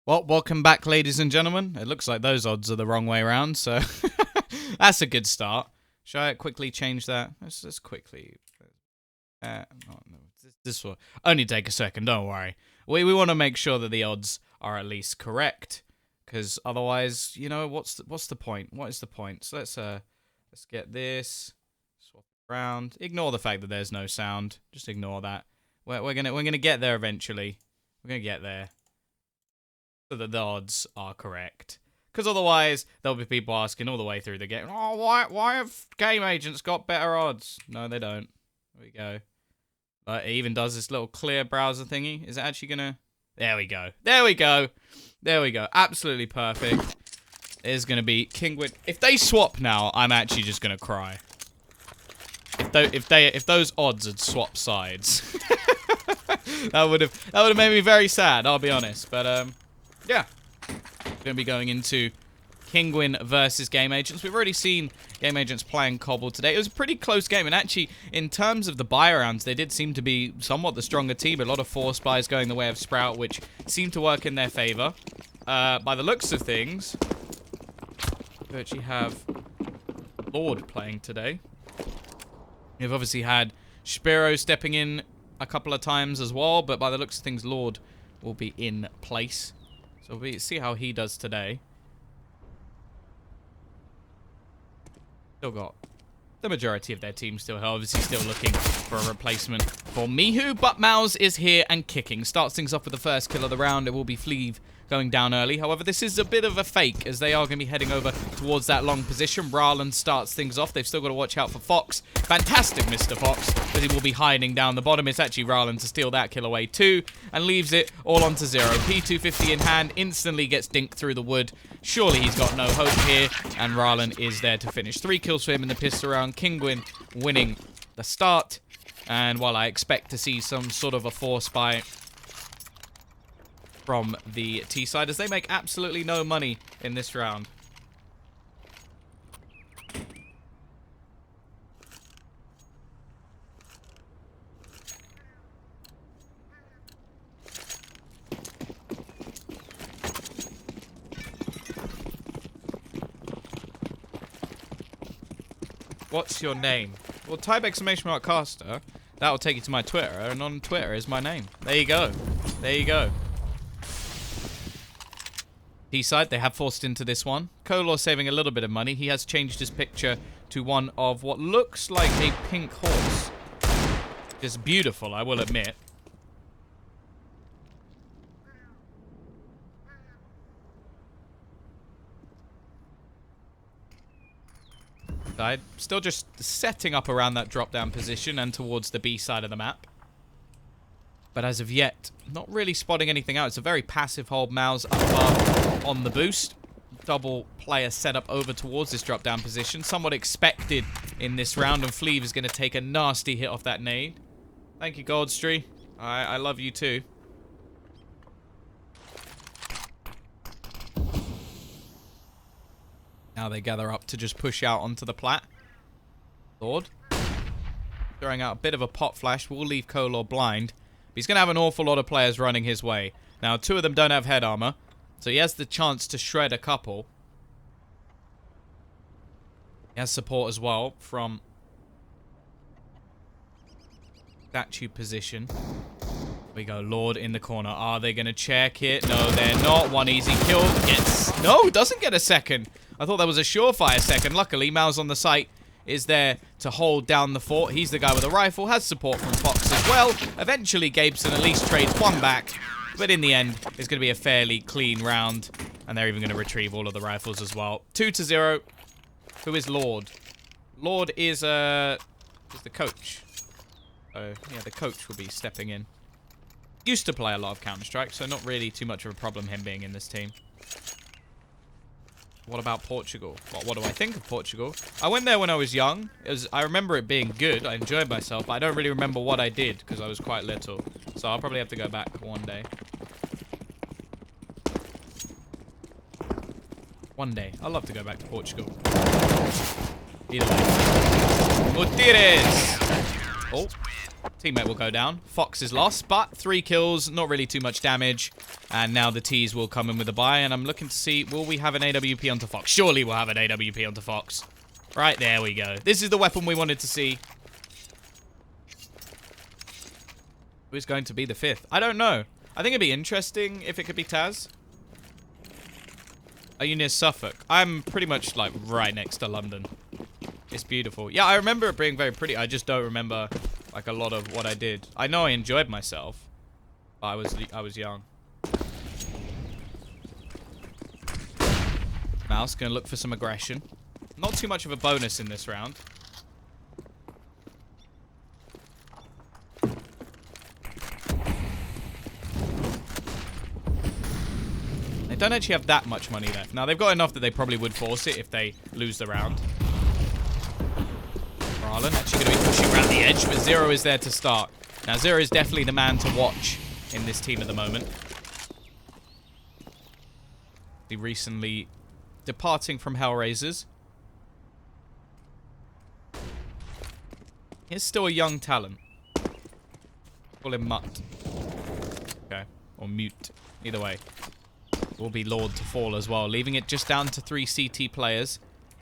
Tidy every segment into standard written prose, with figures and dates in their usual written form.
Well, welcome back, ladies and gentlemen. It looks like those odds are the wrong way around, so that's a good start. Shall I quickly change that? Let's quickly. No, this will only take a second. Don't worry. We want to make sure that the odds are at least correct, because otherwise, you know, what's the point? What is the point? So let's get this. Swap it around. Ignore the fact that there's no sound. Just ignore that. We're gonna get there eventually. We're gonna get there. So that the odds are correct. Because otherwise, there'll be people asking all the way through the game, oh, why have game agents got better odds? No, they don't. There we go. It even does this little clear browser thingy. Is it actually going to... There we go. There we go. There we go. Absolutely perfect. It's going to be Kinguin. If they swap now, I'm actually just going to cry. If those odds had swapped sides, that would have made me very sad, I'll be honest. But, yeah, we're going to be going into Kinguin versus GameAgents. We've already seen GameAgents playing Cobble today. It was a pretty close game, and actually, in terms of the buy rounds, they did seem to be somewhat the stronger team. A lot of force buys going the way of Sprout, which seemed to work in their favor. By the looks of things, we actually have Lord playing today. We've obviously had Spiro stepping in a couple of times as well, but by the looks of things, Lord will be in place. So we'll see how he does today. Still got the majority of their team still obviously still looking for a replacement for Mihu, but Mouse is here and kicking. Starts things off with the first kill of the round. It will be Fleeve going down early. However, this is a bit of a fake as they are going to be heading over towards that long position. Rarland starts things off. They've still got to watch out for Fox. Fantastic Mr. Fox, but he will be hiding down the bottom. It's actually Rarland to steal that kill away too and leaves it all onto zero. P250 in hand, instantly gets dinked through the wood. Surely he's got no hope here, and Rarland is there to finish. 3 kills for him in the pistol round. Kinguin winning the start, and while I expect to see some sort of a force buy from the T side, as they make absolutely no money in this round. What's your name? Well, type ! Caster. That will take you to my Twitter, and on Twitter is my name. There you go. There you go. T-side, they have forced into this one. Kolor saving a little bit of money. He has changed his picture to one of what looks like a pink horse. It's beautiful, I will admit. Still just setting up around that drop-down position and towards the B side of the map. But as of yet, not really spotting anything out. It's a very passive hold. Mouse up above on the boost. Double player setup over towards this drop-down position. Somewhat expected in this round, and Fleeve is going to take a nasty hit off that nade. Thank you, Goldstree. I love you too. Now they gather up to just push out onto the plat. Lord. Throwing out a bit of a pot flash. Will leave Kolor blind. But he's going to have an awful lot of players running his way. Now, 2 of them don't have head armor. So he has the chance to shred a couple. He has support as well from statue position. We go, Lord in the corner. Are they going to check it? No, they're not. One easy kill. Gets... No, doesn't get a second. I thought that was a surefire second. Luckily, Mouse on the site is there to hold down the fort. He's the guy with a rifle. Has support from Fox as well. Eventually, Gabeson at least trades one back. But in the end, it's going to be a fairly clean round. And they're even going to retrieve all of the rifles as well. 2-0. Who is Lord? Lord is the coach. Oh, yeah, the coach will be stepping in. Used to play a lot of Counter-Strike, so not really too much of a problem him being in this team. What about Portugal? What do I think of Portugal? I went there when I was young. I remember it being good. I enjoyed myself, but I don't really remember what I did because I was quite little. So I'll probably have to go back one day. One day. I'd love to go back to Portugal. Either way. Gutierrez! Oh. Teammate will go down. Fox is lost, but 3 kills, not really too much damage. And now the T's will come in with a buy, and I'm looking to see, will we have an AWP onto Fox? Surely we'll have an AWP onto Fox. Right, there we go. This is the weapon we wanted to see. Who's going to be the 5th? I don't know. I think it'd be interesting if it could be Taz. Are you near Suffolk? I'm pretty much, like, right next to London. It's beautiful. Yeah, I remember it being very pretty. I just don't remember, like, a lot of what I did. I know I enjoyed myself, but I was young. Mouse gonna look for some aggression. Not too much of a bonus in this round. They don't actually have that much money left. Now, they've got enough that they probably would force it if they lose the round. Marlon actually going to be pushing around the edge, but Zero is there to start. Now, Zero is definitely the man to watch in this team at the moment. He recently departing from Hellraisers. He's still a young talent. Call him Mutt. Okay. Or Mute. Either way. Will be Lord to fall as well, leaving it just down to 3 CT players.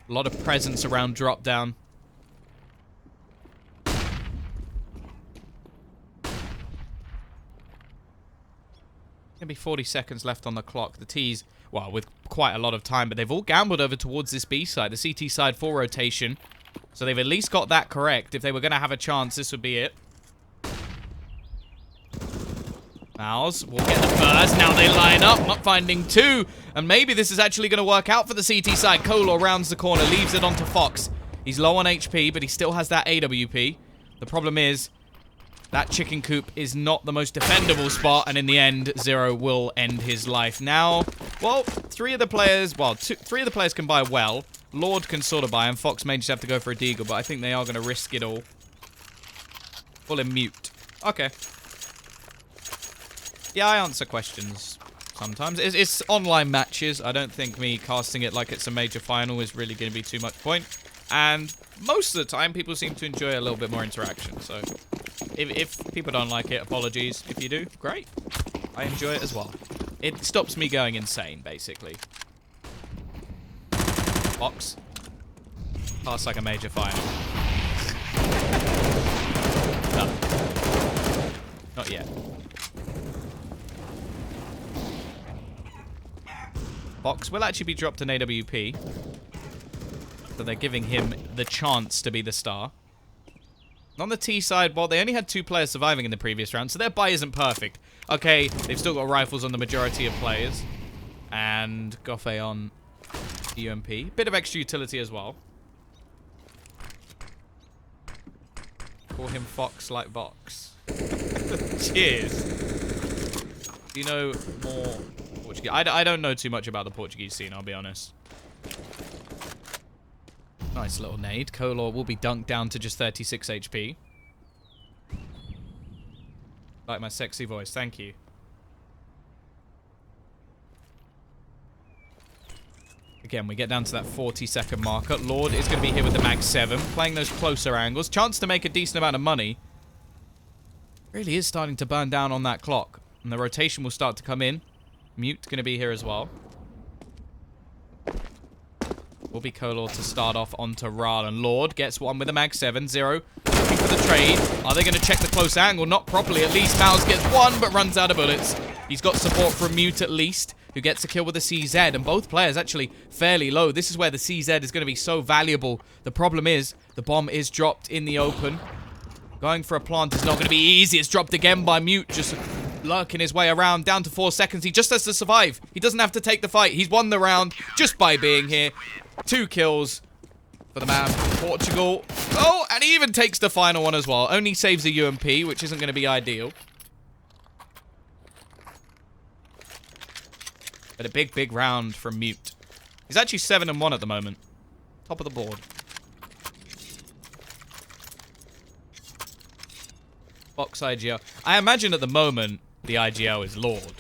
A lot of presence around drop down. Gonna be 40 seconds left on the clock. The T's, well, with quite a lot of time, but they've all gambled over towards this B side, the CT side for rotation. So they've at least got that correct. If they were gonna have a chance, this would be it. Mouse will get the first. Now they line up, not finding 2. And maybe this is actually going to work out for the CT side. Kolor rounds the corner, leaves it onto Fox. He's low on HP, but he still has that AWP. The problem is, that chicken coop is not the most defendable spot, and in the end, Zero will end his life. Now, well, 3 of the players, well, 3 of the players can buy well. Lord can sort of buy, and Fox may just have to go for a deagle, but I think they are going to risk it all. Call him Mute. Okay. Yeah, I answer questions sometimes. It's online matches. I don't think me casting it like it's a major final is really going to be too much point. And most of the time, people seem to enjoy a little bit more interaction. So, if people don't like it, apologies. If you do, great. I enjoy it as well. It stops me going insane, basically. Fox. Pass like a major final. No. Not yet. Fox will actually be dropped an AWP. So they're giving him the chance to be the star. On the T side, well, they only had 2 players surviving in the previous round, so their buy isn't perfect. Okay, they've still got rifles on the majority of players. And Goffey on UMP. Bit of extra utility as well. Call him Fox like Vox. Cheers. Do you know more Portuguese? I don't know too much about the Portuguese scene, I'll be honest. Nice little nade. Kolor will be dunked down to just 36 HP. Like my sexy voice, thank you. Again, we get down to that 40-second marker. Lord is going to be here with the Mag 7, playing those closer angles. Chance to make a decent amount of money. Really is starting to burn down on that clock. And the rotation will start to come in. Mute going to be here as well. Will be Kolor to start off onto Ral, and Lord gets one with a Mag 7. Zero looking for the trade. Are they going to check the close angle? Not properly. At least Mouse gets one, but runs out of bullets. He's got support from Mute at least, who gets a kill with a CZ, and both players actually fairly low. This is where the CZ is going to be so valuable. The problem is, the bomb is dropped in the open. Going for a plant is not going to be easy. It's dropped again by Mute, just lurking his way around. Down to 4 seconds. He just has to survive. He doesn't have to take the fight. He's won the round just by being here. 2 kills for the man from Portugal. Oh, and he even takes the final one as well. Only saves a UMP, which isn't going to be ideal. But a big, big round from Mute. He's actually 7-1 at the moment. Top of the board. Box IGL. I imagine at the moment, the IGL is Lord.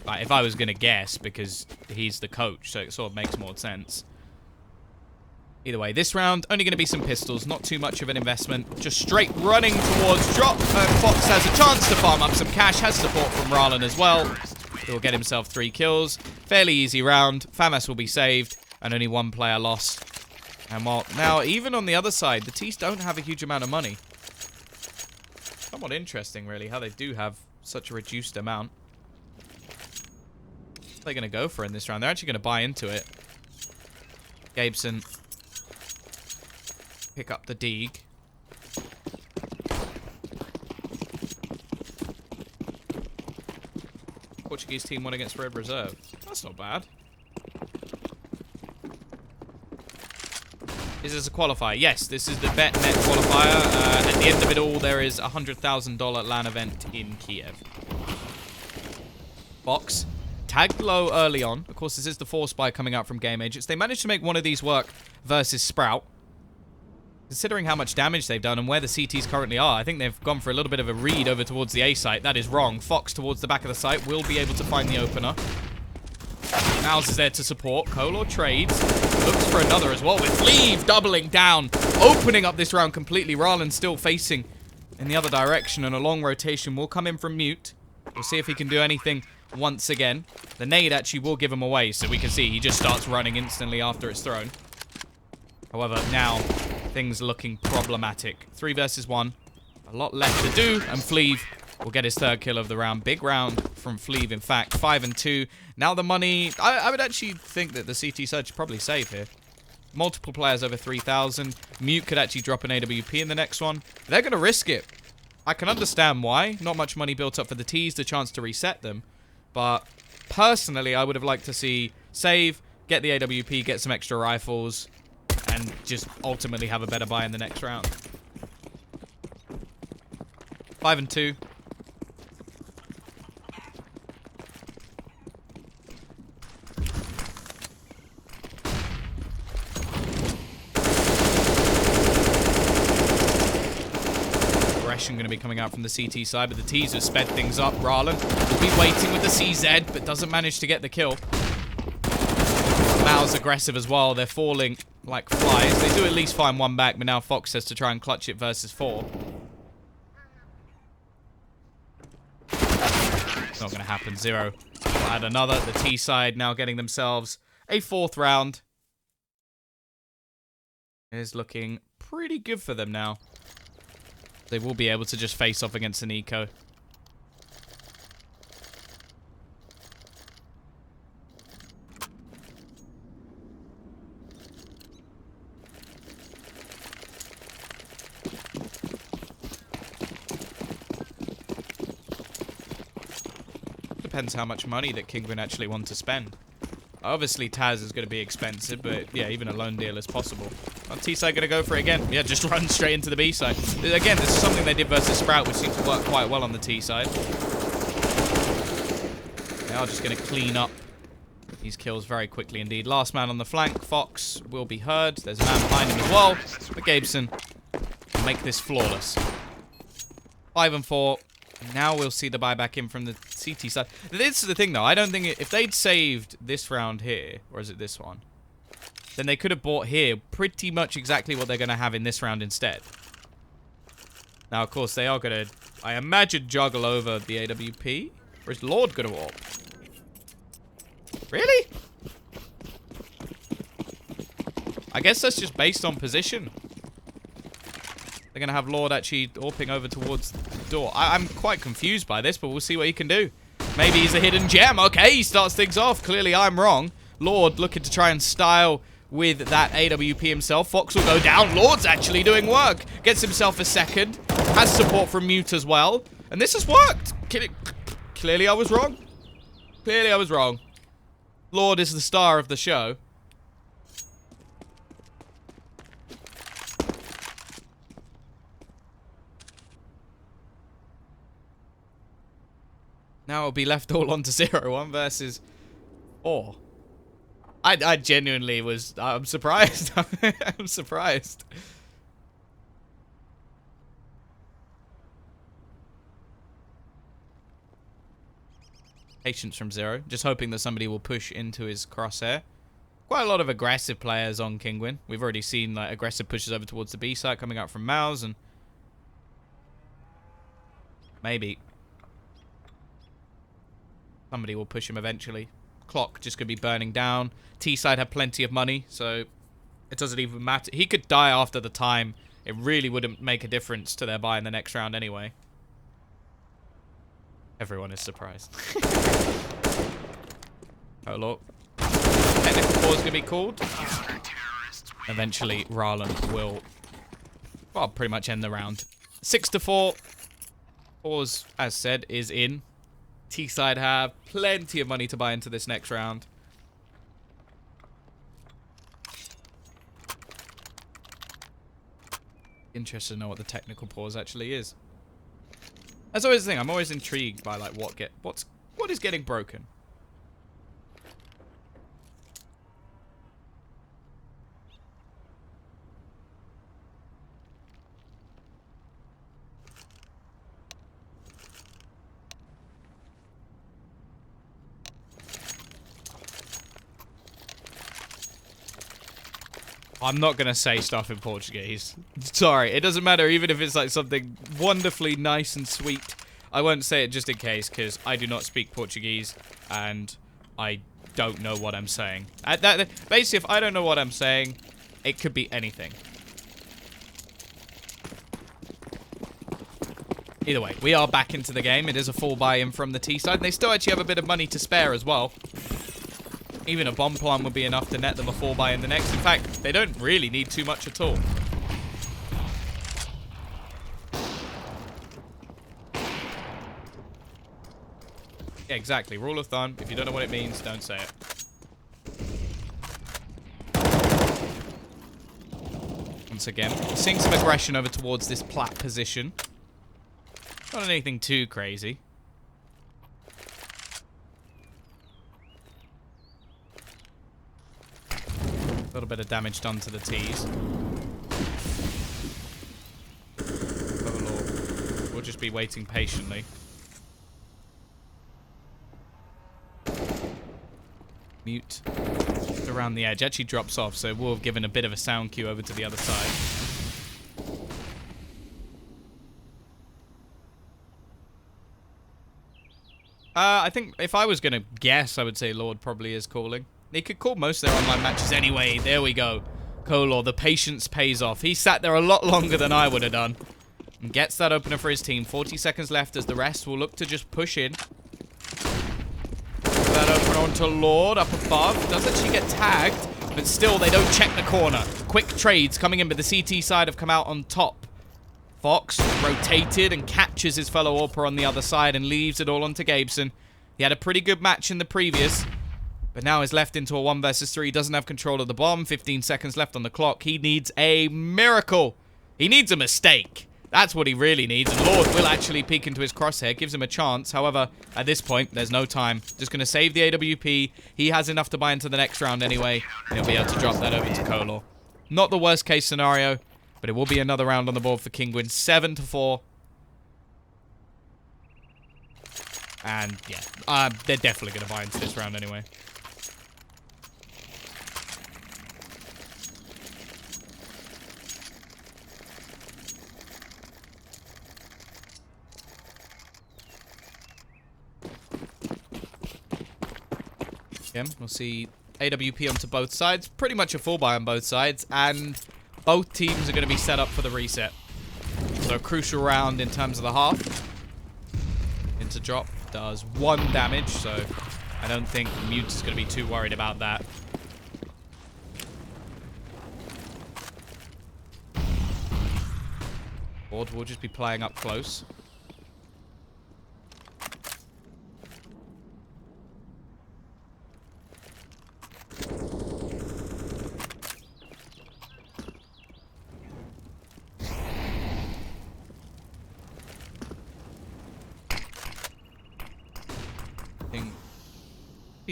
Like, if I was going to guess, because he's the coach, so it sort of makes more sense. Either way, this round, only going to be some pistols. Not too much of an investment. Just straight running towards drop. Fox has a chance to farm up some cash. Has support from Rallen as well. He'll get himself 3 kills. Fairly easy round. FAMAS will be saved. And only 1 player lost. And while now, even on the other side, the Tees don't have a huge amount of money. Somewhat interesting, really, how they do have such a reduced amount. What are they going to go for in this round? They're actually going to buy into it. Gabeson. Pick up the Deeg. Portuguese team won against Red Reserve. That's not bad. Is this a qualifier? Yes, this is the BetNet qualifier. At the end of it all, there is a $100,000 LAN event in Kiev. Fox tagged low early on. Of course, this is the force buy coming out from GameAgents. They managed to make one of these work versus Sprout. Considering how much damage they've done and where the CTs currently are, I think they've gone for a little bit of a read over towards the A site. That is wrong. Fox towards the back of the site will be able to find the opener. Mouse is there to support. Kolor trades. Looks for another as well with Cleave doubling down. Opening up this round completely. Rallen still facing in the other direction, and a long rotation will come in from Mute. We'll see if he can do anything once again. The nade actually will give him away, so we can see he just starts running instantly after it's thrown. However, now things looking problematic. 3 versus 1. A lot left to do, and Fleeve will get his 3rd kill of the round. Big round from Fleeve, in fact. 5 and 2. Now the money... I would actually think that the CT Surge should probably save here. Multiple players over 3,000. Mute could actually drop an AWP in the next one. They're going to risk it. I can understand why. Not much money built up for the T's, the chance to reset them. But personally, I would have liked to see save, get the AWP, get some extra rifles, and just ultimately have a better buy in the next round. 5 and 2. Aggression going to be coming out from the CT side, but the T's have sped things up. Rallen will be waiting with the CZ, but doesn't manage to get the kill. Mao's aggressive as well. They're falling like flies. They do at least find one back, but now Fox has to try and clutch it versus 4. It's not going to happen. 0. We'll add another. The T side now getting themselves a 4th round. It is looking pretty good for them now. They will be able to just face off against an eco. Depends how much money that Kinguin actually want to spend. Obviously, Taz is going to be expensive, but yeah, even a loan deal is possible. T-side going to go for it again. Yeah, just run straight into the B side. Again, this is something they did versus Sprout, which seemed to work quite well on the T side. They are just going to clean up these kills very quickly indeed. Last man on the flank. Fox will be heard. There's a man behind him as well. But Gabeson will make this flawless. 5 and 4. Now we'll see the buyback in from the CT side. This is the thing, though. I don't think... if they'd saved this round here, or is it this one? Then they could have bought here pretty much exactly what they're going to have in this round instead. Now, of course, they are going to, I imagine, juggle over the AWP. Or is Lord going to warp? Really? I guess that's just based on position. They're going to have Lord actually AWPing over towards the door. I'm quite confused by this, but we'll see what he can do. Maybe he's a hidden gem. Okay, he starts things off. Clearly, I'm wrong. Lord looking to try and style with that AWP himself. Fox will go down. Lord's actually doing work. Gets himself a 2nd. Has support from Mute as well. And this has worked. Clearly, I was wrong. Clearly, I was wrong. Lord is the star of the show. Now it'll be left all on to 0. 1 versus 4. I genuinely was... I'm surprised. I'm surprised. Patience from 0. Just hoping that somebody will push into his crosshair. quite a lot of aggressive players on Kinguin. We've already seen like aggressive pushes over towards the B site coming out from Mouse, and maybe somebody will push him eventually. Clock just could be burning down. T side have plenty of money, so it doesn't even matter. He could die after the time. It really wouldn't make a difference to their buy in the next round anyway. Everyone is surprised. Oh, look. Technical pause going to be called. Eventually, Rarlan will, well, pretty much end the round. 6-4. Pause, as said, is in. T-side have plenty of money to buy into this next round. Interested to know what the technical pause actually is. That's always the thing. I'm always intrigued by like what is getting broken. I'm not going to say stuff in Portuguese. Sorry, it doesn't matter even if it's like something wonderfully nice and sweet. I won't say it just in case, because I do not speak Portuguese, and I don't know what I'm saying. Basically, if I don't know what I'm saying, it could be anything. Either way, we are back into the game. It is a full buy-in from the T side, and they still actually have a bit of money to spare as well. Even a bomb plant would be enough to net them a 4 buy in the next. In fact, they don't really need too much at all. Yeah, exactly. Rule of thumb, if you don't know what it means, don't say it. Once again, seeing some aggression over towards this plat position. Not anything too crazy. A little bit of damage done to the T's. Overlord. We'll just be waiting patiently. Mute. Just around the edge. Actually drops off, so we'll have given a bit of a sound cue over to the other side. I think if I was going to guess, I would say Lord probably is calling. They could call most of their online matches anyway. There we go. Kolor, the patience pays off. He sat there a lot longer than I would have done. And gets that opener for his team. 40 seconds left as the rest will look to just push in. That opener onto Lord up above. Does actually get tagged, but still they don't check the corner. Quick trades coming in, but the CT side have come out on top. Fox rotated and catches his fellow AWPer on the other side and leaves it all onto Gabeson. He had a pretty good match in the previous, but now is left into a 1 versus 3. He doesn't have control of the bomb. 15 seconds left on the clock. He needs a miracle. He needs a mistake. That's what he really needs. And Lord will actually peek into his crosshair. Gives him a chance. However, at this point, there's no time. Just going to save the AWP. He has enough to buy into the next round anyway. And he'll be able to drop that over to Kolor. Not the worst case scenario, but it will be another round on the board for Kinguin. 7-4. And yeah, they're definitely going to buy into this round anyway. Yeah, we'll see AWP onto both sides. Pretty much a full buy on both sides. And both teams are going to be set up for the reset. So a crucial round in terms of the half. Into drop. Does 1 damage. So I don't think Mute is going to be too worried about that. Board will just be playing up close.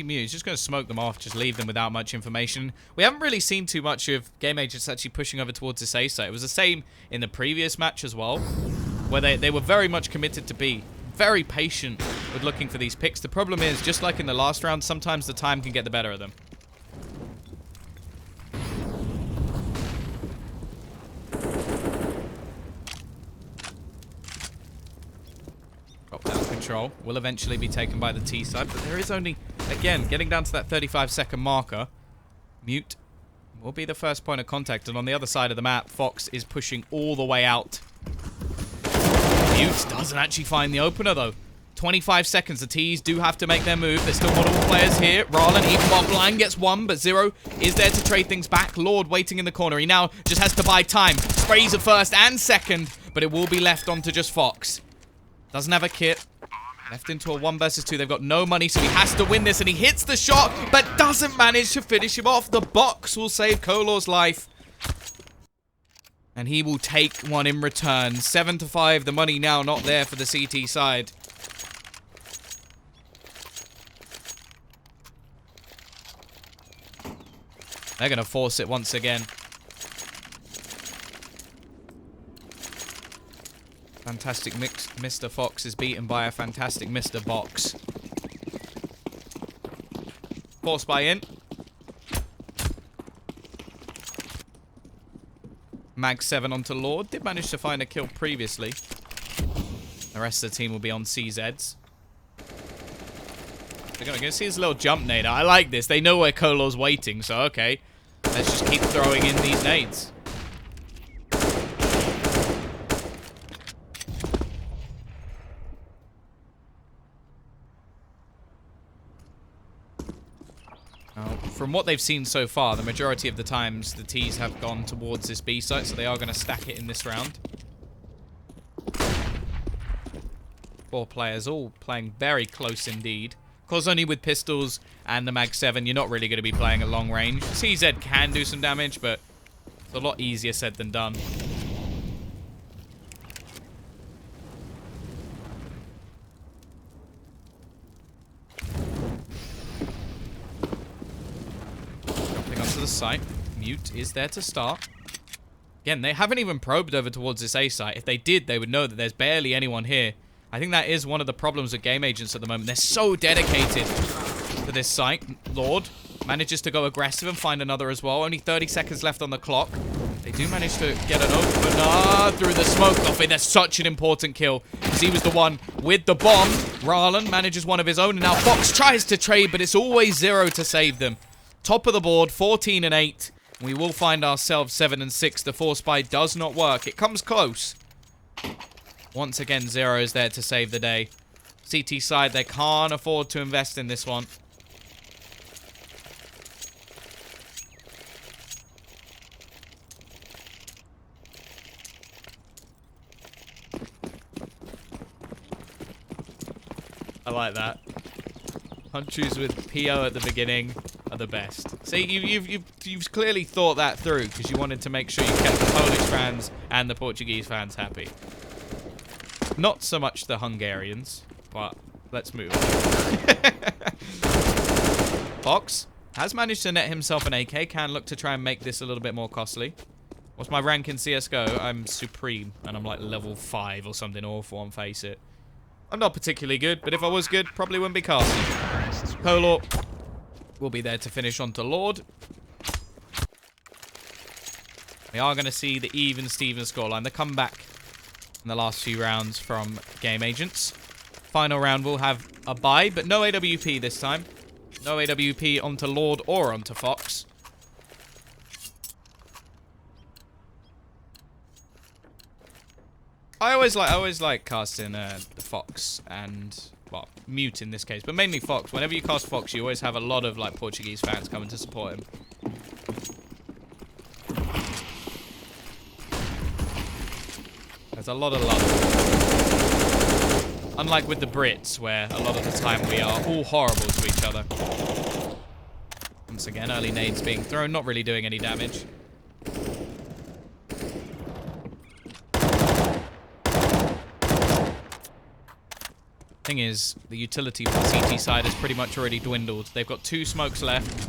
He's just going to smoke them off, just leave them without much information. We haven't really seen too much of GameAgents actually pushing over towards this A site. It was the same in the previous match as well, where they were very much committed to B. Very patient with looking for these picks. The problem is, just like in the last round, sometimes the time can get the better of them. control. Will eventually be taken by the T side, but there is only, again, getting down to that 35-second marker. Mute will be the first point of contact, and on the other side of the map, Fox is pushing all the way out. Mute doesn't actually find the opener, though. 25 seconds. The T's do have to make their move. There's still multiple players here. Rarlan, even while Blind gets one, but Zero is there to trade things back. Lord waiting in the corner. He now just has to buy time. Sprays at first and second, but it will be left onto just Fox. Doesn't have a kit. Left into a 1 versus 2. They've got no money, so he has to win this, and he hits the shot, but doesn't manage to finish him off. The box will save Kolor's life. And he will take one in return. 7-5. The money now not there for the CT side. They're going to force it once again. Fantastic Mr. Fox is beaten by a fantastic Mr. Box. Force buy in. Mag 7 onto Lord. Did manage to find a kill previously. The rest of the team will be on CZs. They're going to see his little jump nade. I like this. They know where Kolor's waiting, so okay. Let's just keep throwing in these nades. From what they've seen so far, the majority of the times the T's have gone towards this B site, so they are going to stack it in this round. 4 players, all playing very close indeed. Of course, only with pistols and the Mag 7, you're not really going to be playing a long range. CZ can do some damage, but it's a lot easier said than done. The site. Mute is there to start. Again, they haven't even probed over towards this A site. If they did, they would know that there's barely anyone here. I think that is one of the problems with GameAgents at the moment. They're so dedicated to this site. Lord manages to go aggressive and find another as well. Only 30 seconds left on the clock. They do manage to get an opener through the smoke. Coffee, that's such an important kill, because he was the one with the bomb. Rarlan manages one of his own, and now Fox tries to trade, but it's always Zero to save them. Top of the board, 14 and 8. We will find ourselves 7 and 6. The force buy does not work. It comes close. Once again, Zero is there to save the day. CT side, they can't afford to invest in this one. I like that. Punches with PO at the beginning are the best. See, you've clearly thought that through, because you wanted to make sure you kept the Polish fans and the Portuguese fans happy. Not so much the Hungarians, but let's move on. Fox has managed to net himself an AK. Can look to try and make this a little bit more costly. What's my rank in CSGO? I'm Supreme, and I'm like level 5 or something awful on Face It. I'm not particularly good, but if I was good, probably wouldn't be casting. Kolor will be there to finish onto Lord. We are going to see the even-Steven scoreline. The comeback in the last few rounds from GameAgents. Final round will have a bye, but no AWP this time. No AWP onto Lord or onto Fox. I always like casting the Fox and, well, Mute in this case, but mainly Fox. Whenever you cast Fox, you always have a lot of like Portuguese fans coming to support him. There's a lot of love. Unlike with the Brits, where a lot of the time we are all horrible to each other. Once again, early nades being thrown, not really doing any damage. Thing is, the utility for the CT side has pretty much already dwindled. They've got 2 smokes left.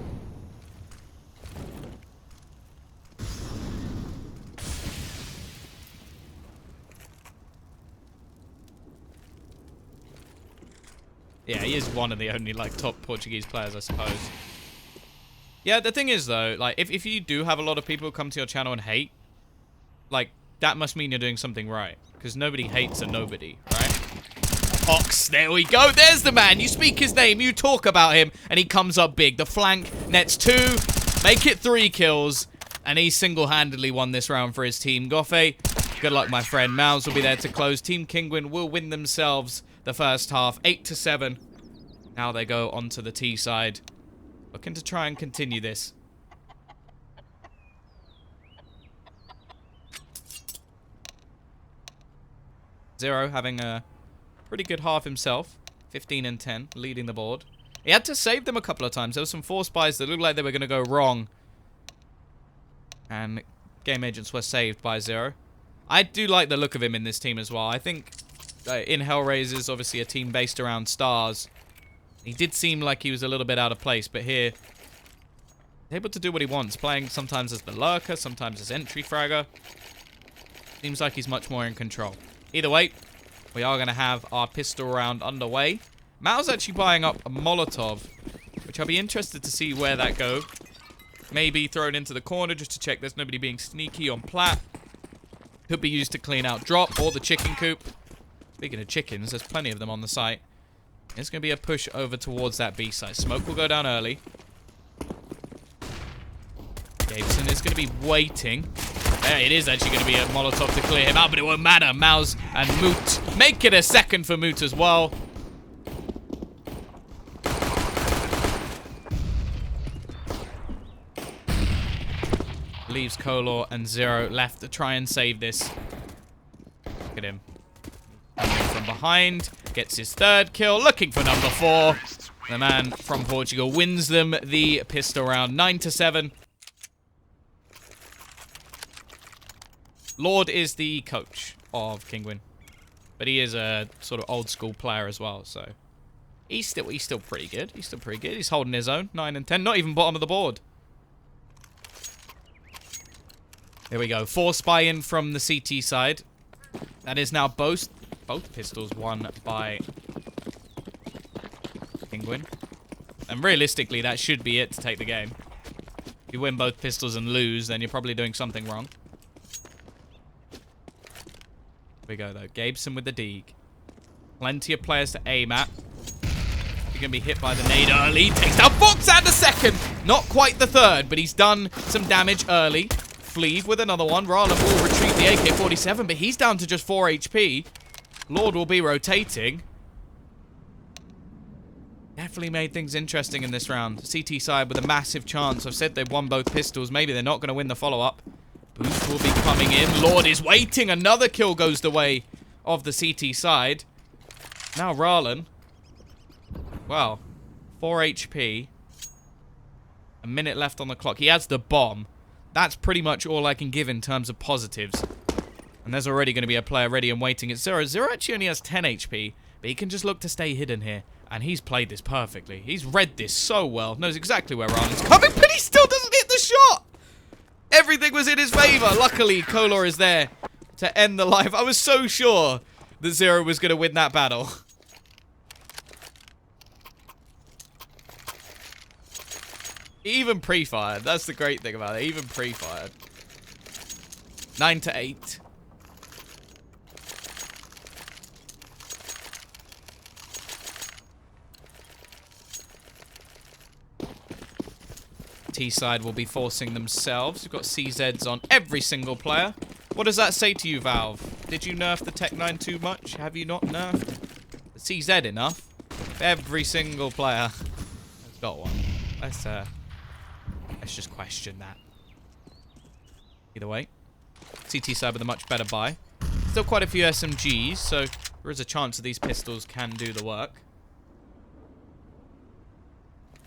Yeah, he is one of the only like top Portuguese players, I suppose. Yeah, the thing is though, like if you do have a lot of people who come to your channel and hate, like that must mean you're doing something right, because nobody hates a nobody, right? Cox. There we go. There's the man. You speak his name. You talk about him. And he comes up big. The flank nets 2. Make it 3 kills. And he single-handedly won this round for his team. Goffe, good luck, my friend. Mouse will be there to close. Team Kinguin will win themselves the first half. 8-7. Now they go onto the T side. Looking to try and continue this. Zero having a pretty good half himself. 15 and 10, leading the board. He had to save them a couple of times. There were some force buys that looked like they were going to go wrong. And GameAgents were saved by Zero. I do like the look of him in this team as well. I think in Hellraisers, obviously a team based around stars, he did seem like he was a little bit out of place. But here, he's able to do what he wants. Playing sometimes as the lurker, sometimes as entry fragger. Seems like he's much more in control. Either way, we are going to have our pistol round underway. Mao's actually buying up a Molotov, which I'll be interested to see where that go. Maybe thrown into the corner just to check there's nobody being sneaky on plat. Could be used to clean out drop or the chicken coop. Speaking of chickens, there's plenty of them on the site. It's going to be a push over towards that B site. Smoke will go down early. Gabeson is going to be waiting. It is actually going to be a Molotov to clear him out, but it won't matter. Mouse and Moot make it a second for Moot as well. Leaves Kolor and Zero left to try and save this. Look at him. Coming from behind. Gets his 3rd kill. Looking for number 4. The man from Portugal wins them the pistol round. 9-7. Lord is the coach of Kinguin, but he is a sort of old school player as well, so he's still pretty good. He's still pretty good. He's holding his own. 9 and 10, not even bottom of the board. There we go. 4 spy in from the CT side. That is now both pistols won by Kinguin, and realistically, that should be it to take the game. If you win both pistols and lose, then you're probably doing something wrong. We go though. Gabeson with the Deeg. Plenty of players to aim at. You're going to be hit by the nade early. Takes down Fox and a second. Not quite the 3rd, but he's done some damage early. Fleeve with another one. Rala will retrieve the AK-47, but he's down to just 4 HP. Lord will be rotating. Definitely made things interesting in this round. CT side with a massive chance. I've said they've won both pistols. Maybe they're not going to win the follow-up. Boost will be coming in. Lord is waiting. Another kill goes the way of the CT side. Now Rarlan. Well, 4 HP. A minute left on the clock. He has the bomb. That's pretty much all I can give in terms of positives. And there's already going to be a player ready and waiting at Zero. Zero actually only has 10 HP, but he can just look to stay hidden here. And he's played this perfectly. He's read this so well. Knows exactly where Rarlan's coming, but he still doesn't hit the shot. Everything was in his favor. Luckily, Kolor is there to end the life. I was so sure that Zero was going to win that battle. He even pre-fired. That's the great thing about it. He even pre-fired. 9-8. T-side will be forcing themselves. We've got CZs on every single player. What does that say to you, Valve? Did you nerf the Tech 9 too much? Have you not nerfed the CZ enough? Every single player has got one. Let's just question that. Either way, CT side with a much better buy. Still quite a few SMGs, so there is a chance that these pistols can do the work.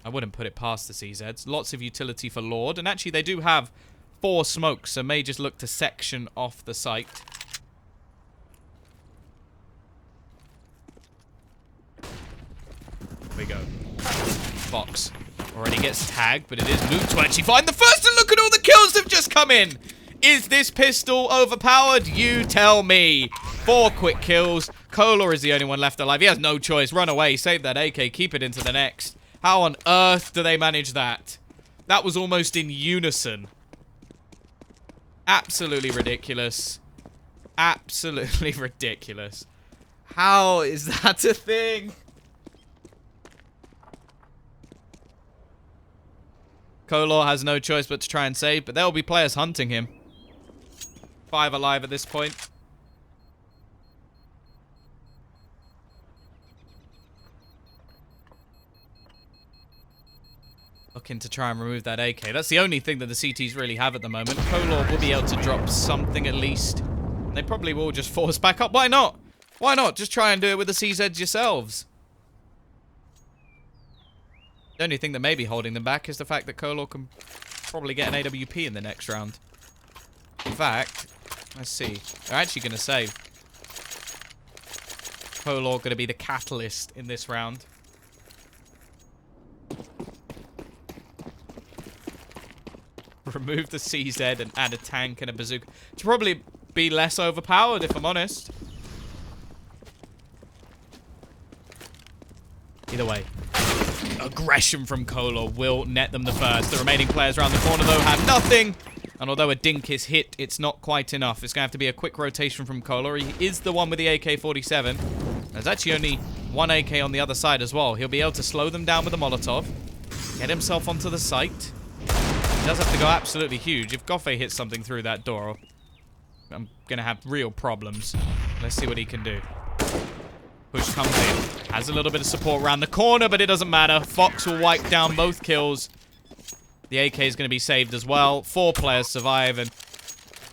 I wouldn't put it past the CZs. Lots of utility for Lord. And actually, they do have 4 smokes, so may just look to section off the site. Here we go. Fox already gets tagged, but it is Moot to actually find the first. And look at all the kills that have just come in. Is this pistol overpowered? You tell me. 4 quick kills. Kolor is the only one left alive. He has no choice. Run away. Save that AK. Keep it into the next. How on earth do they manage that? That was almost in unison. Absolutely ridiculous. Absolutely ridiculous. How is that a thing? Kolor has no choice but to try and save, but there will be players hunting him. 5 alive at this point. Looking to try and remove that AK. That's the only thing that the CTs really have at the moment. Kolor will be able to drop something at least. And they probably will just force back up. Why not? Why not? Just try and do it with the CZs yourselves. The only thing that may be holding them back is the fact that Kolor can probably get an AWP in the next round. In fact, let's see. They're actually going to save. Kolor going to be the catalyst in this round. Remove the CZ and add a tank and a bazooka. To probably be less overpowered, if I'm honest. Either way. Aggression from Kolor will net them the first. The remaining players around the corner, though, have nothing. And although a dink is hit, it's not quite enough. It's going to have to be a quick rotation from Kolor. He is the one with the AK-47. There's actually only one AK on the other side as well. He'll be able to slow them down with a Molotov. Get himself onto the site. He does have to go absolutely huge. If Goffe hits something through that door, I'm going to have real problems. Let's see what he can do. Push comes in. Has a little bit of support around the corner, but it doesn't matter. Fox will wipe down both kills. The AK is going to be saved as well. 4 players survive. And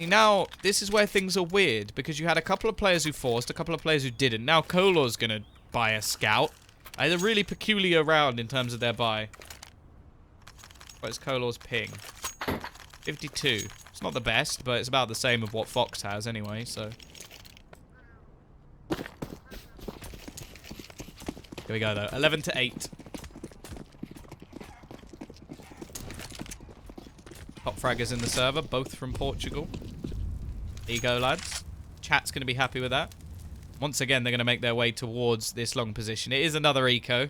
now, this is where things are weird. Because you had a couple of players who forced, a couple of players who didn't. Now Kolor's going to buy a scout. They're a really peculiar round in terms of their buy. What's Kolor's ping? 52. It's not the best, but it's about the same of what Fox has anyway, so. Here we go, though. 11-8. Top fraggers in the server, both from Portugal. There you go, lads. Chat's going to be happy with that. Once again, they're going to make their way towards this long position. It is another eco.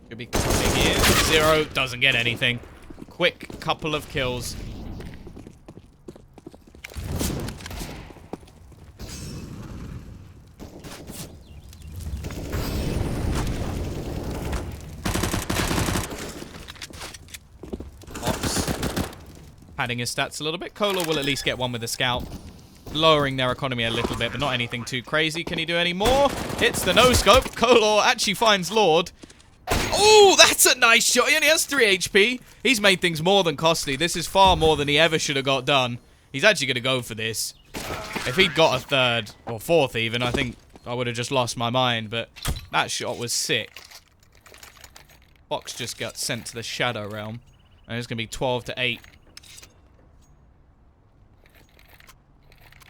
Could be coming in. 0 doesn't get anything. Quick couple of kills. Padding his stats a little bit. Kolor will at least get one with a scout. Lowering their economy a little bit, but not anything too crazy. Can he do any more? Hits the no-scope. Kolor actually finds Lord. Oh, that's a nice shot. He only has 3 HP. He's made things more than costly. This is far more than he ever should have got done. He's actually going to go for this. If he'd got a 3rd, or 4th even, I think I would have just lost my mind, but that shot was sick. Fox just got sent to the Shadow Realm, and it's going to be 12-8.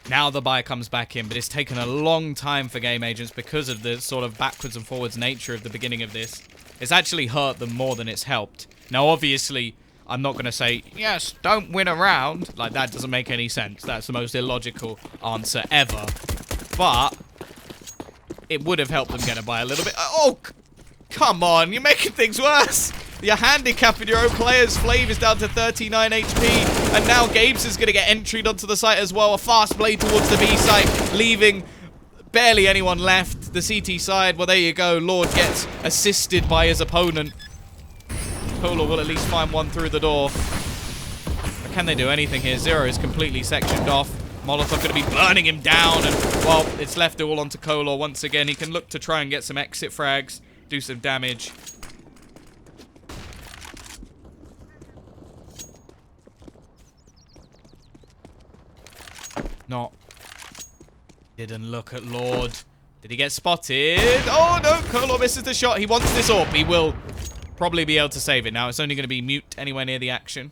Now the buy comes back in, but it's taken a long time for GameAgents because of the sort of backwards and forwards nature of the beginning of this. It's actually hurt them more than it's helped. Now, obviously, I'm not going to say, yes, don't win a round. Like, that doesn't make any sense. That's the most illogical answer ever. But it would have helped them get a buy a little bit. Oh, come on. You're making things worse. You're handicapping your own players. Flav is down to 39 HP. And now Gabes is going to get entry onto the site as well. A fast blade towards the B site, leaving barely anyone left. The CT side, well, there you go. Lord gets assisted by his opponent. Kolor will at least find one through the door. But can they do anything here? 0 is completely sectioned off. Molotov going to be burning him down. And, well, it's left all onto Kolor once again. He can look to try and get some exit frags, do some damage. Not. Didn't look at Lord. Did he get spotted? Oh, no. Kolor misses the shot. He wants this AWP. He will probably be able to save it now. It's only going to be mute anywhere near the action.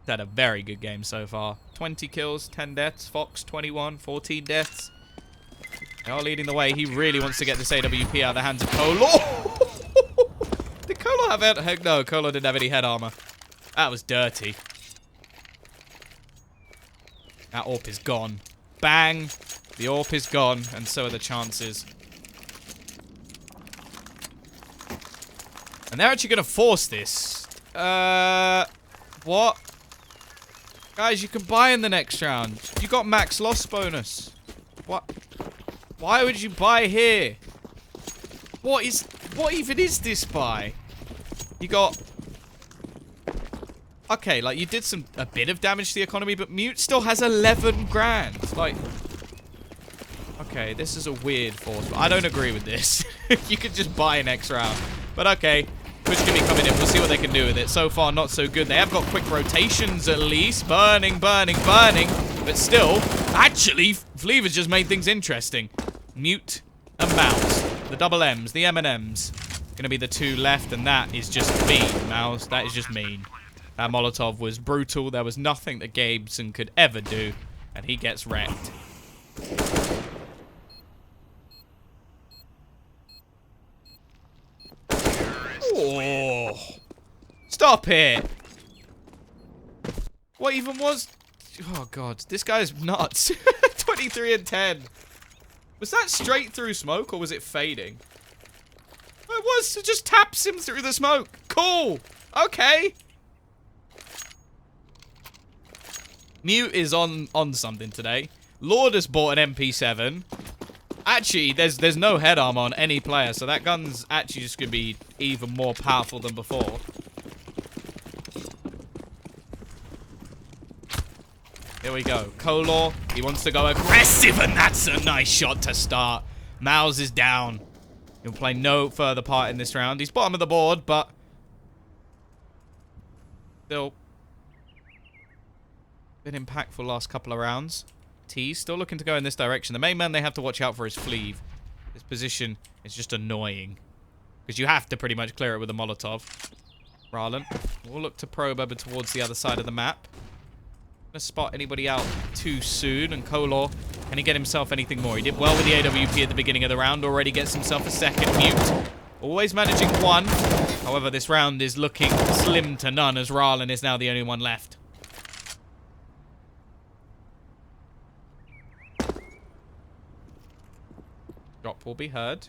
He's had a very good game so far. 20 kills, 10 deaths. Fox, 21, 14 deaths. They are leading the way. He really wants to get this AWP out of the hands of Kolor. Did Kolor have head? Heck no, Kolor didn't have any head armor. That was dirty. That AWP is gone. Bang. The AWP is gone, and so are the chances. And they're actually going to force this. What? Guys, you can buy in the next round. You got max loss bonus. What? Why would you buy here? What even is this buy? You got... Okay, like, you did a bit of damage to the economy, but Mute still has 11 grand. Like... Okay, this is a weird force. I don't agree with this. You could just buy next round. But okay, Push can be coming in. We'll see what they can do with it. So far, not so good. They have got quick rotations at least. Burning, burning, burning. But still, actually, Fleaver's just made things interesting. Mute and Mouse. The double M's, the M&M's. Gonna be the two left, and that is just mean, Mouse. That is just mean. That Molotov was brutal. There was nothing that GameAgents could ever do. And he gets wrecked. Oh, stop it. What even was... Oh, God. This guy's nuts. 23 and 10. Was that straight through smoke, or was it fading? It was. It just taps him through the smoke. Cool. Okay. Mute is on something today. Lord has bought an MP7. Actually, there's no head armor on any player, so that gun's actually just going to be even more powerful than before. Here we go. Kolor, he wants to go aggressive, and that's a nice shot to start. Mouse is down. He'll play no further part in this round. He's bottom of the board, but still been impactful last couple of rounds. T still looking to go in this direction. The main man they have to watch out for is Fleave. This position is just annoying, because you have to pretty much clear it with a Molotov. Rarlan will look to probe over towards the other side of the map. Gonna spot anybody out too soon, and Kolor, can he get himself anything more? He did well with the AWP at the beginning of the round, already gets himself a second. Mute, always managing one. However, this round is looking slim to none, as Rarlan is now the only one left. Drop will be heard.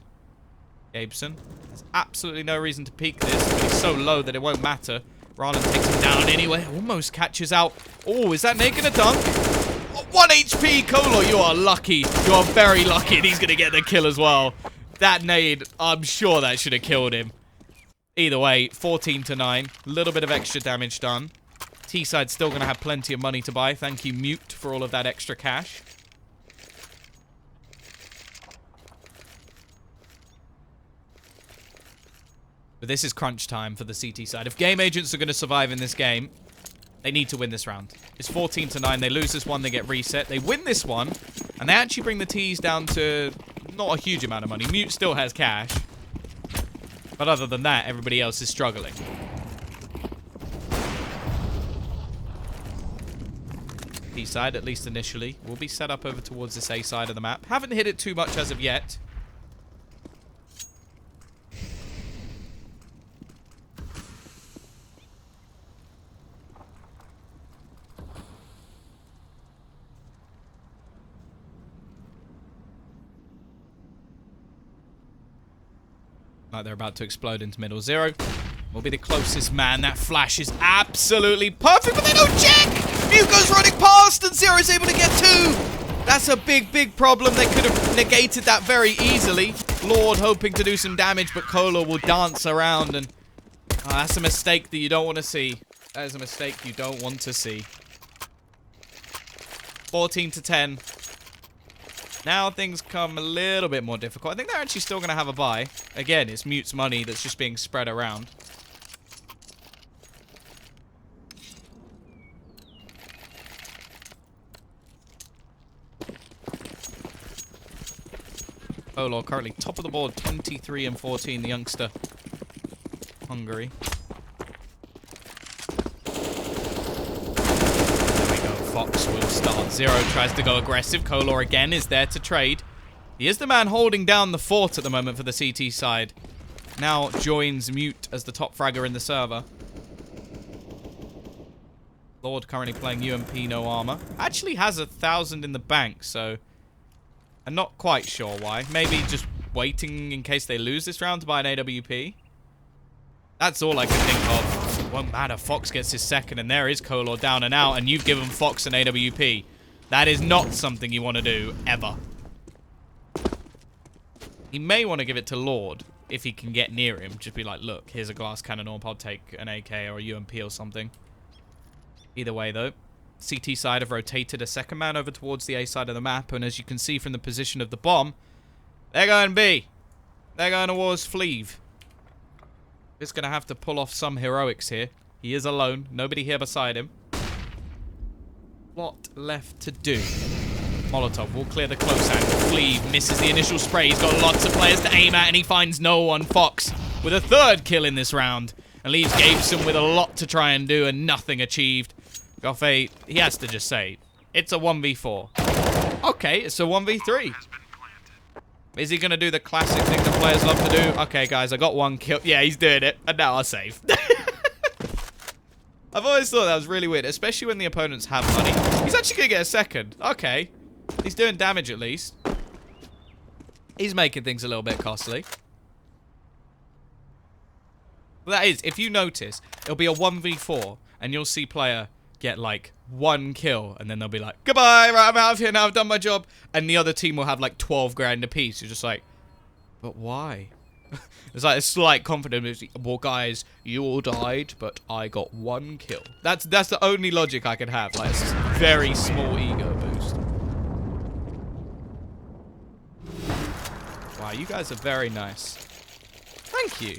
Gabeson has absolutely no reason to peek this, but he's so low that it won't matter. Rarlan takes him down anyway. Almost catches out. Oh, is that nade gonna dunk? Oh, 1 HP, Kolor. You are lucky. You are very lucky, and he's gonna get the kill as well. That nade, I'm sure that should have killed him. Either way, 14 to 9. A little bit of extra damage done. T-side's still gonna have plenty of money to buy. Thank you, Mute, for all of that extra cash. But this is crunch time for the CT side. If GameAgents are going to survive in this game, they need to win this round. It's 14 to 9. They lose this one, they get reset. They win this one, and they actually bring the T's down to not a huge amount of money. Mute still has cash. But other than that, everybody else is struggling. T side, at least initially, will be set up over towards this A side of the map. Haven't hit it too much as of yet. Like they're about to explode into middle. Zero will be the closest man. That flash is absolutely perfect, but they don't check! Mute goes running past, and Zero is able to get two! That's a big, big problem. They could have negated that very easily. Lord hoping to do some damage, but Kolor will dance around, and that's a mistake that you don't want to see. That is a mistake you don't want to see. 14 to 10. Now things come a little bit more difficult. I think they're actually still going to have a buy. Again, it's Mute's money that's just being spread around. Kolor currently top of the board, 23 and 14, the youngster. Hungary. Fox will start. Zero tries to go aggressive. Kolor again is there to trade. He is the man holding down the fort at the moment for the CT side. Now joins Mute as the top fragger in the server. Lord currently playing UMP, no armor. Actually has 1,000 in the bank, so I'm not quite sure why. Maybe just waiting in case they lose this round to buy an AWP. That's all I can think of. Won't matter. Fox gets his second, and there is Kolor down and out, and you've given Fox an AWP. That is not something you want to do, ever. He may want to give it to Lord, if he can get near him. Just be like, look, here's a glass cannon AWP, I'll take an AK or a UMP or something. Either way, though, CT side have rotated a second man over towards the A side of the map, and as you can see from the position of the bomb, they're going B. They're going towards Fleeve. Just going to have to pull off some heroics here. He is alone. Nobody here beside him. What left to do? Molotov will clear the close angle. Fleeve misses the initial spray. He's got lots of players to aim at, and he finds no one. Fox with a third kill in this round, and leaves Gabeson with a lot to try and do and nothing achieved. Goffey, he has to just say, it's a 1v4. Okay, it's a 1v3. Is he going to do the classic thing that players love to do? Okay, guys, I got one kill. Yeah, he's doing it. And now I'm safe. I've always thought that was really weird, especially when the opponents have money. He's actually going to get a second. Okay. He's doing damage at least. He's making things a little bit costly. Well, that is, if you notice, it'll be a 1v4, and you'll see player get like one kill, and then they'll be like, goodbye, right, I'm out of here now, I've done my job. And the other team will have like 12 grand apiece. You're just like, but why? It's like a slight confidence. Well, guys, you all died, but I got one kill. That's the only logic I can have. Like, it's a very small ego boost. Wow, you guys are very nice. Thank you.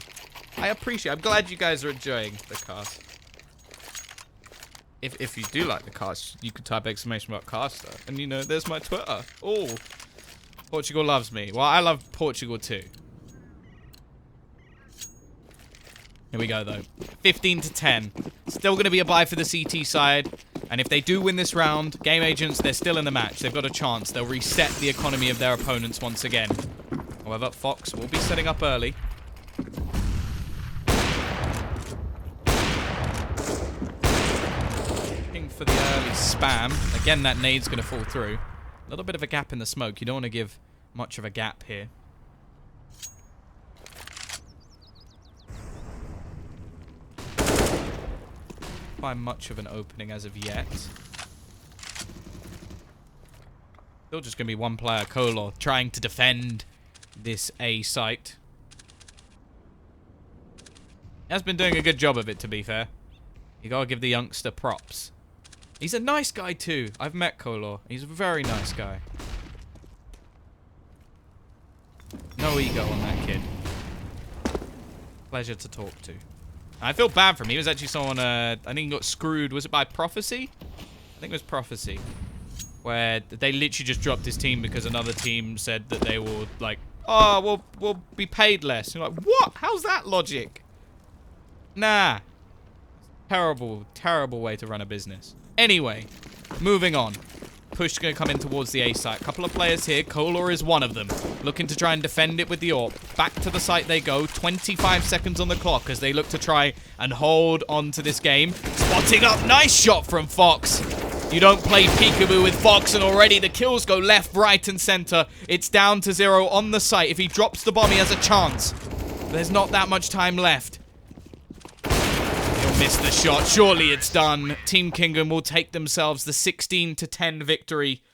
I appreciate it. I'm glad you guys are enjoying the cast. If you do like the cast, you could type !caster. And, you know, there's my Twitter. Oh, Portugal loves me. Well, I love Portugal too. Here we go, though. 15 to 10. Still going to be a bye for the CT side. And if they do win this round, GameAgents, they're still in the match. They've got a chance. They'll reset the economy of their opponents once again. However, Fox will be setting up early. Looking for the early spam. Again, that nade's going to fall through. A little bit of a gap in the smoke. You don't want to give much of a gap here. Find much of an opening as of yet. Still just going to be one player, Kolor, trying to defend this A site. He has been doing a good job of it, to be fair. You gotta give the youngster props. He's a nice guy too. I've met Kolor. He's a very nice guy. No ego on that kid. Pleasure to talk to. I feel bad for him. He was actually someone, I think he got screwed. Was it by Prophecy? I think it was Prophecy. Where they literally just dropped his team because another team said that they will, like, oh, we'll be paid less. You're like, what? How's that logic? Nah. Terrible, terrible way to run a business. Anyway, moving on. Push going to come in towards the A site. Couple of players here. Kolor is one of them. Looking to try and defend it with the AWP. Back to the site they go. 25 seconds on the clock as they look to try and hold on to this game. Spotting up. Nice shot from Fox. You don't play peekaboo with Fox, and already the kills go left, right, and center. It's down to 0 on the site. If he drops the bomb, he has a chance. There's not that much time left. He'll miss the shot. Surely it's done. Team Kinguin will take themselves the 16 to 10 victory.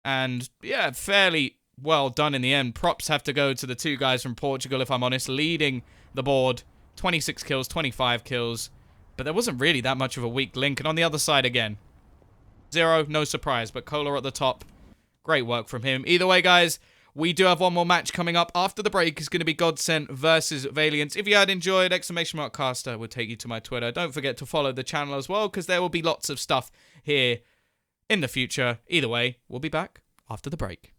And, yeah, fairly well done in the end. Props have to go to the two guys from Portugal, if I'm honest, leading the board. 26 kills, 25 kills. But there wasn't really that much of a weak link. And on the other side again, 0, no surprise. But Kolor at the top, great work from him. Either way, guys, we do have one more match coming up. After the break is going to be Godsent versus Valiant. If you had enjoyed, !caster will take you to my Twitter. Don't forget to follow the channel as well, because there will be lots of stuff here in the future. Either way, we'll be back after the break.